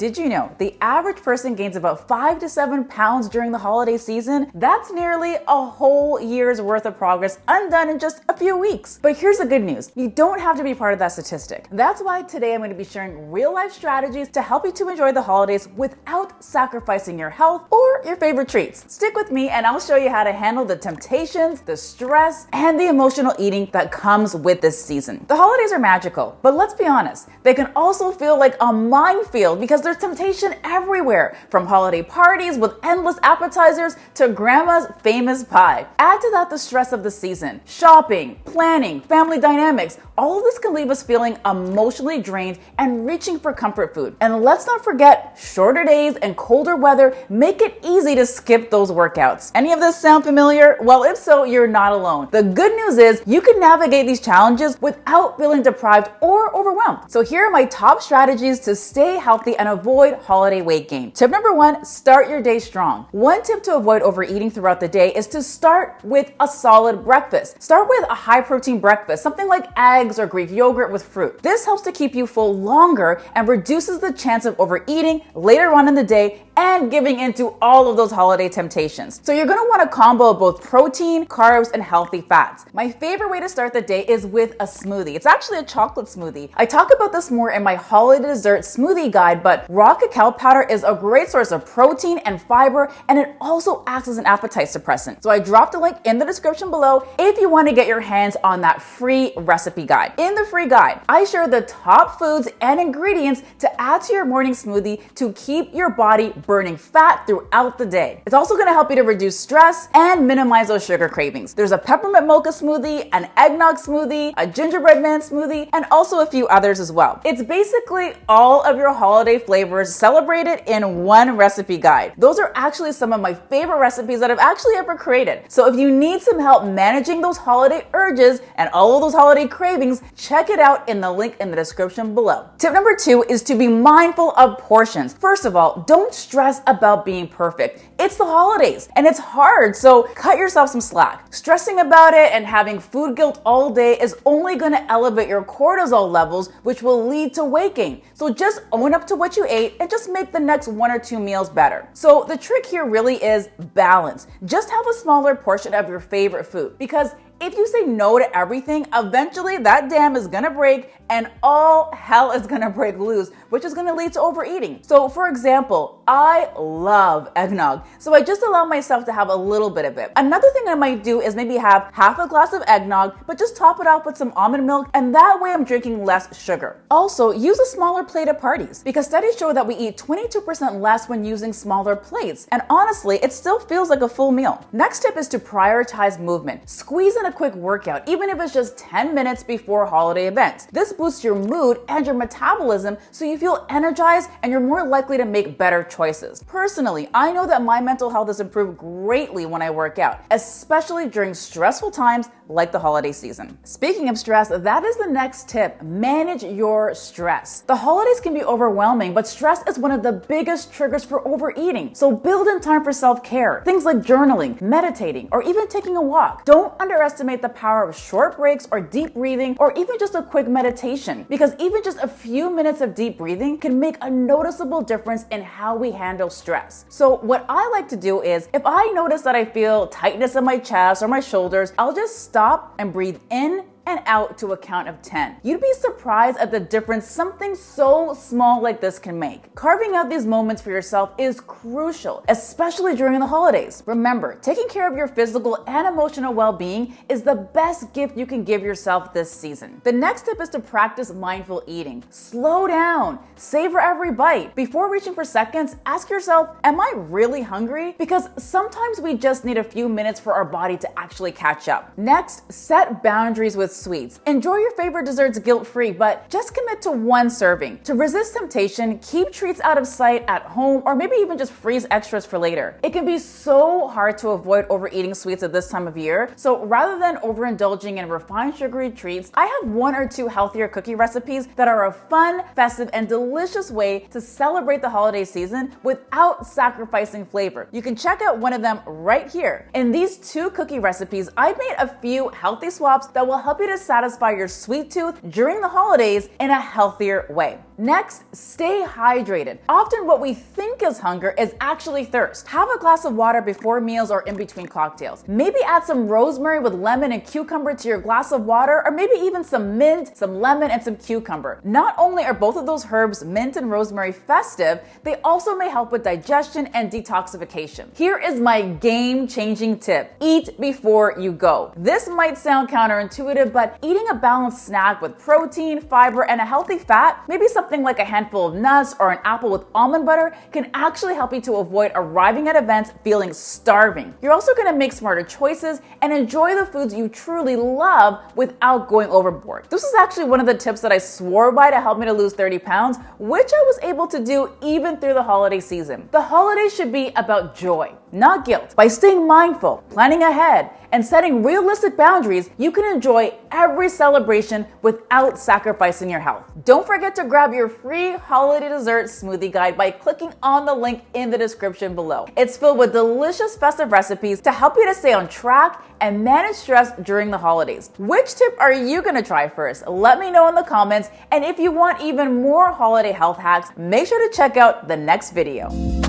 Did you know the average person gains about 5 to 7 pounds during the holiday season? That's nearly a whole year's worth of progress undone in just a few weeks. But here's the good news. You don't have to be part of that statistic. That's why today I'm going to be sharing real life strategies to help you to enjoy the holidays without sacrificing your health or your favorite treats. Stick with me and I'll show you how to handle the temptations, the stress, and the emotional eating that comes with this season. The holidays are magical, but let's be honest, they can also feel like a minefield because there's temptation everywhere, from holiday parties with endless appetizers to grandma's famous pie. Add to that the stress of the season, shopping, planning, family dynamics. All of this can leave us feeling emotionally drained and reaching for comfort food. And let's not forget, shorter days and colder weather make it easy to skip those workouts. Any of this sound familiar? Well, if so, you're not alone. The good news is you can navigate these challenges without feeling deprived or overwhelmed. So here are my top strategies to stay healthy and avoid holiday weight gain. Tip number 1, start your day strong. One tip to avoid overeating throughout the day is to start with a solid breakfast. Start with a high protein breakfast, something like eggs or Greek yogurt with fruit. This helps to keep you full longer and reduces the chance of overeating later on in the day and giving into all of those holiday temptations. So you're going to want a combo of both protein, carbs, and healthy fats. My favorite way to start the day is with a smoothie. It's actually a chocolate smoothie. I talk about this more in my holiday dessert smoothie guide, but raw cacao powder is a great source of protein and fiber, and it also acts as an appetite suppressant. So I dropped a link in the description below if you want to get your hands on that free recipe guide. In the free guide, I share the top foods and ingredients to add to your morning smoothie to keep your body burning fat throughout the day. It's also going to help you to reduce stress and minimize those sugar cravings. There's a peppermint mocha smoothie, an eggnog smoothie, a gingerbread man smoothie, and also a few others as well. It's basically all of your holiday flavors celebrated in one recipe guide. Those are actually some of my favorite recipes that I've actually ever created. So if you need some help managing those holiday urges and all of those holiday cravings, check it out in the link in the description below. Tip number 2 is to be mindful of portions. First of all, don't stress about being perfect. It's the holidays and it's hard, so cut yourself some slack. Stressing about it and having food guilt all day is only going to elevate your cortisol levels, which will lead to weight gain. So just own up to what you ate and just make the next 1 or 2 meals better. So the trick here really is balance. Just have a smaller portion of your favorite food, because if you say no to everything, eventually that dam is gonna break and all hell is gonna break loose, which is gonna lead to overeating. So for example, I love eggnog, so I just allow myself to have a little bit of it. Another thing I might do is maybe have half a glass of eggnog, but just top it off with some almond milk, and that way I'm drinking less sugar. Also, use a smaller plate at parties, because studies show that we eat 22% less when using smaller plates, and honestly, it still feels like a full meal. Next tip is to prioritize movement. Squeeze in a quick workout, even if it's just 10 minutes before holiday events. This boosts your mood and your metabolism, so you feel energized and you're more likely to make better choices. Personally, I know that my mental health has improved greatly when I work out, especially during stressful times like the holiday season. Speaking of stress, that is the next tip. Manage your stress. The holidays can be overwhelming, but stress is one of the biggest triggers for overeating. So build in time for self-care. Things like journaling, meditating, or even taking a walk. Don't underestimate the power of short breaks or deep breathing, or even just a quick meditation, because even just a few minutes of deep breathing can make a noticeable difference in how we handle stress. So what I like to do is, if I notice that I feel tightness in my chest or my shoulders, I'll just stop and breathe in and out to a count of 10. You'd be surprised at the difference something so small like this can make. Carving out these moments for yourself is crucial, especially during the holidays. Remember, taking care of your physical and emotional well-being is the best gift you can give yourself this season. The next tip is to practice mindful eating. Slow down, savor every bite. Before reaching for seconds, ask yourself, am I really hungry? Because sometimes we just need a few minutes for our body to actually catch up. Next, set boundaries with sweets. Enjoy your favorite desserts guilt-free, but just commit to one serving. To resist temptation, keep treats out of sight at home, or maybe even just freeze extras for later. It can be so hard to avoid overeating sweets at this time of year, so rather than overindulging in refined sugary treats, I have 1 or 2 healthier cookie recipes that are a fun, festive, and delicious way to celebrate the holiday season without sacrificing flavor. You can check out one of them right here. In these 2 cookie recipes, I've made a few healthy swaps that will help help you to satisfy your sweet tooth during the holidays in a healthier way. Next, stay hydrated. Often what we think is hunger is actually thirst. Have a glass of water before meals or in between cocktails. Maybe add some rosemary with lemon and cucumber to your glass of water, or maybe even some mint, some lemon, and some cucumber. Not only are both of those herbs, mint and rosemary, festive, they also may help with digestion and detoxification. Here is my game-changing tip. Eat before you go. This might sound counterintuitive, but eating a balanced snack with protein, fiber, and a healthy fat, maybe something like a handful of nuts or an apple with almond butter, can actually help you to avoid arriving at events feeling starving. You're also going to make smarter choices and enjoy the foods you truly love without going overboard. This is actually one of the tips that I swore by to help me to lose 30 pounds, which I was able to do even through the holiday season. The holidays should be about joy, not guilt. By staying mindful, planning ahead, and setting realistic boundaries, you can enjoy every celebration without sacrificing your health. Don't forget to grab your free holiday dessert smoothie guide by clicking on the link in the description below. It's filled with delicious festive recipes to help you to stay on track and manage stress during the holidays. Which tip are you gonna try first? Let me know in the comments, and if you want even more holiday health hacks, make sure to check out the next video.